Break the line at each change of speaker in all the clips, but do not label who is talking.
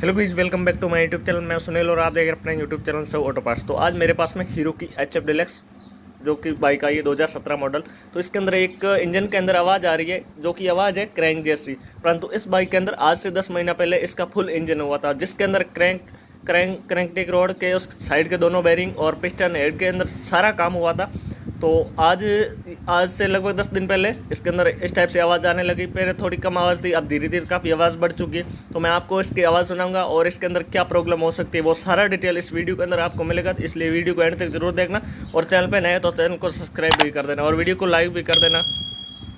Hello guys, welcome back to my YouTube channel. मैं सुनील और आप देख रहे हैं अपने यूट्यूब चैनल से ऑटो पार्ट्स। तो आज मेरे पास में हीरो की HF डिलक्स जो कि बाइक आई है 2017 मॉडल। तो इसके अंदर एक इंजन के अंदर आवाज़ आ रही है जो कि आवाज़ है क्रैंक जैसी, परंतु इस बाइक के अंदर आज से 10 महीना पहले इसका फुल इंजन हुआ था, जिसके अंदर क्रैंकटिक रोड के उस साइड के दोनों बेरिंग और पिस्टन हेड के अंदर सारा काम हुआ था। तो आज से लगभग 10 दिन पहले इसके अंदर इस टाइप से आवाज़ आने लगी। पहले थोड़ी कम आवाज़ थी, अब धीरे धीरे काफ़ी आवाज़ बढ़ चुकी है। तो मैं आपको इसकी आवाज़ सुनाऊंगा और इसके अंदर क्या प्रॉब्लम हो सकती है वो सारा डिटेल इस वीडियो के अंदर आपको मिलेगा। इसलिए वीडियो को एंड तक जरूर देखना और चैनल पे नए तो चैनल को सब्सक्राइब भी कर देना और वीडियो को लाइक भी कर देना।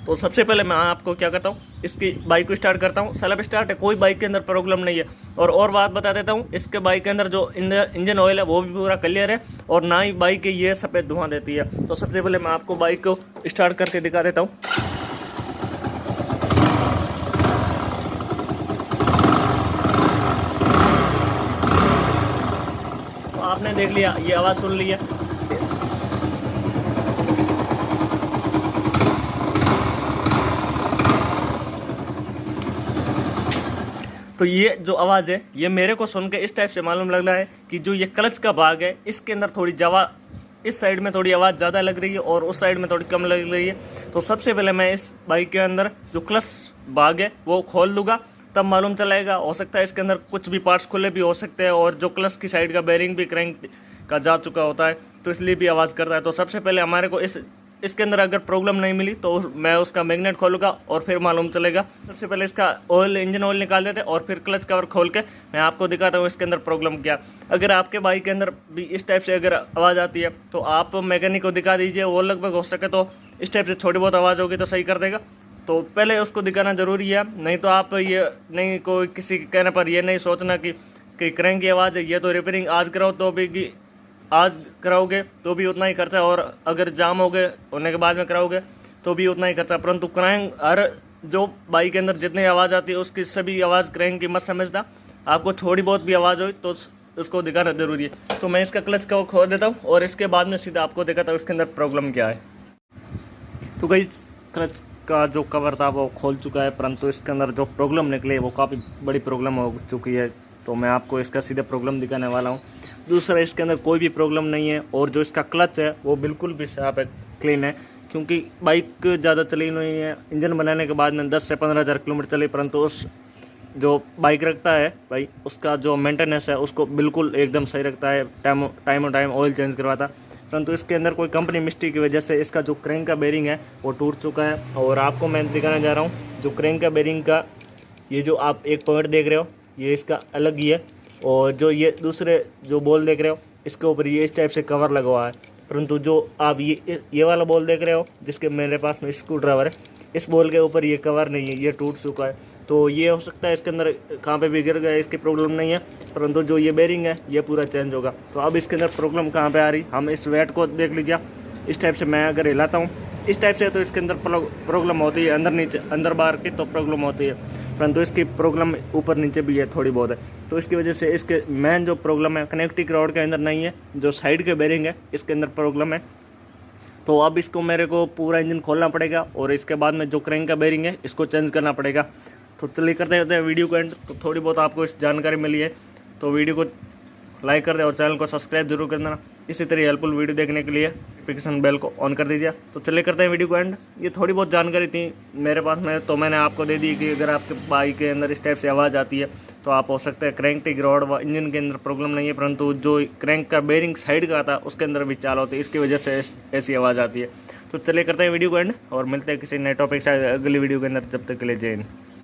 तो सबसे पहले मैं आपको क्या करता हूँ, इसकी बाइक को स्टार्ट करता हूँ। सेल्फ स्टार्ट है, कोई बाइक के अंदर प्रॉब्लम नहीं है। और बात बता देता हूँ, इसके बाइक के अंदर जो इंजन ऑयल है वो भी पूरा क्लियर है और ना ही बाइक ये सफ़ेद धुआं देती है। तो सबसे पहले मैं आपको बाइक को स्टार्ट करके दिखा देता हूँ। तो आपने देख लिया, ये आवाज़ सुन ली है। तो ये जो आवाज़ है ये मेरे को सुन के इस टाइप से मालूम लग रहा है कि जो ये क्लच का भाग है इसके अंदर थोड़ी जवा, इस साइड में थोड़ी आवाज़ ज़्यादा लग रही है और उस साइड में थोड़ी कम लग रही है। तो सबसे पहले मैं इस बाइक के अंदर जो क्लच भाग है वो खोल दूंगा, तब मालूम चलेगा। हो सकता है इसके अंदर कुछ भी पार्ट्स खुले भी हो सकते हैं और जो क्लच की साइड का बेरिंग भी क्रैंक का जा चुका होता है, तो इसलिए भी आवाज़ करता है। तो सबसे पहले हमारे को इसके अंदर अगर प्रॉब्लम नहीं मिली तो मैं उसका मैग्नेट खोलूँगा और फिर मालूम चलेगा। सबसे पहले इसका ऑयल, इंजन ऑयल निकाल देते और फिर क्लच कवर खोल के मैं आपको दिखाता हूँ इसके अंदर प्रॉब्लम क्या। अगर आपके बाइक के अंदर भी इस टाइप से अगर आवाज़ आती है तो आप मैकेनिक को दिखा दीजिए, वो लगभग हो सके तो इस टाइप से थोड़ी बहुत आवाज़ होगी तो सही कर देगा। तो पहले उसको दिखाना ज़रूरी है, नहीं तो आप ये नहीं, कोई किसी के कहने पर ये नहीं सोचना कि क्रैंक की आवाज़ है ये तो रिपेयरिंग आज कराओ तो भी आज कराओगे तो भी उतना ही खर्चा, और अगर जाम हो गए होने के बाद में कराओगे तो भी उतना ही खर्चा। परंतु क्रैंक, हर जो बाइक के अंदर जितनी आवाज़ आती है उसकी सभी आवाज़ क्रैंक की मत समझना। आपको थोड़ी बहुत भी आवाज़ हो तो उसको दिखाना ज़रूरी है। तो मैं इसका क्लच का वो खोल देता हूँ और इसके बाद में सीधा आपको दिखाता हूँ इसके अंदर प्रॉब्लम क्या है। तो गाइस, क्लच का जो कवर था वो खोल चुका है, परंतु इसके अंदर जो प्रॉब्लम निकली है वो काफ़ी बड़ी प्रॉब्लम हो चुकी है। तो मैं आपको इसका सीधा प्रॉब्लम दिखाने वाला हूँ। दूसरा, इसके अंदर कोई भी प्रॉब्लम नहीं है और जो इसका क्लच है वो बिल्कुल भी साफ है, क्लीन है, क्योंकि बाइक ज़्यादा चली नहीं है। इंजन बनाने के बाद में 10 से 15 हज़ार किलोमीटर चली, परंतु उस जो बाइक रखता है भाई उसका जो मेंटेनेंस है उसको बिल्कुल एकदम सही रखता है, टाइम ऑयल चेंज करवाता। परंतु इसके अंदर कोई कंपनी मिस्टेक की वजह से इसका जो क्रैंक का बेरिंग है वो टूट चुका है। और आपको मैं दिखाने जा रहा हूँ जो क्रैंक का बेरिंग का ये जो आप एक पॉइंट देख रहे हो ये इसका अलग ही है, और जो ये दूसरे जो बॉल देख रहे हो इसके ऊपर ये इस टाइप से कवर लगा हुआ है। परंतु जो आप ये वाला बॉल देख रहे हो जिसके मेरे पास में स्क्रू ड्राइवर है, इस बॉल के ऊपर ये कवर नहीं है, ये टूट चुका है। तो ये हो सकता है इसके अंदर कहाँ पे भी गिर गया, इसकी प्रॉब्लम नहीं है, परंतु जो ये बेरिंग है ये पूरा चेंज होगा। तो अब इसके अंदर प्रॉब्लम कहाँ पे आ रही, हम इस वेट को देख लीजिए। इस टाइप से मैं अगर हिलाता हूँ इस टाइप से तो इसके अंदर प्रॉब्लम होती है, अंदर नीचे अंदर बाहर की तो प्रॉब्लम होती है, परंतु इसकी प्रॉब्लम ऊपर नीचे भी है थोड़ी बहुत है। तो इसकी वजह से इसके मेन जो प्रॉब्लम है कनेक्टिंग रॉड के अंदर नहीं है, जो साइड के बेरिंग है इसके अंदर प्रॉब्लम है। तो अब इसको मेरे को पूरा इंजन खोलना पड़ेगा और इसके बाद में जो क्रैंक का बेरिंग है इसको चेंज करना पड़ेगा। तो चलिए करते हैं वीडियो को एंड। तो थोड़ी बहुत आपको इस जानकारी मिली है तो वीडियो को लाइक कर दे और चैनल को सब्सक्राइब जरूर कर देना। इसी तरह हेल्पफुल वीडियो देखने के लिए नोटिफिकेशन बेल को ऑन कर दीजिए। तो चलिए करते हैं वीडियो को एंड। ये थोड़ी बहुत जानकारी थी मेरे पास में तो मैंने आपको दे दी कि अगर आपके बाइक के अंदर इस टाइप से आवाज़ आती है तो आप हो सकता है क्रैंकटिक रॉड व इंजन के अंदर प्रॉब्लम नहीं है, परंतु जो क्रैंक का बेरिंग साइड का आता है उसके अंदर भी चाल होती है, इसकी वजह से ऐसी आवाज़ आती है। तो चलिए करते हैं वीडियो को एंड और मिलते हैं किसी नए टॉपिक से अगली वीडियो के अंदर। जब तक के लिए जय हिंद।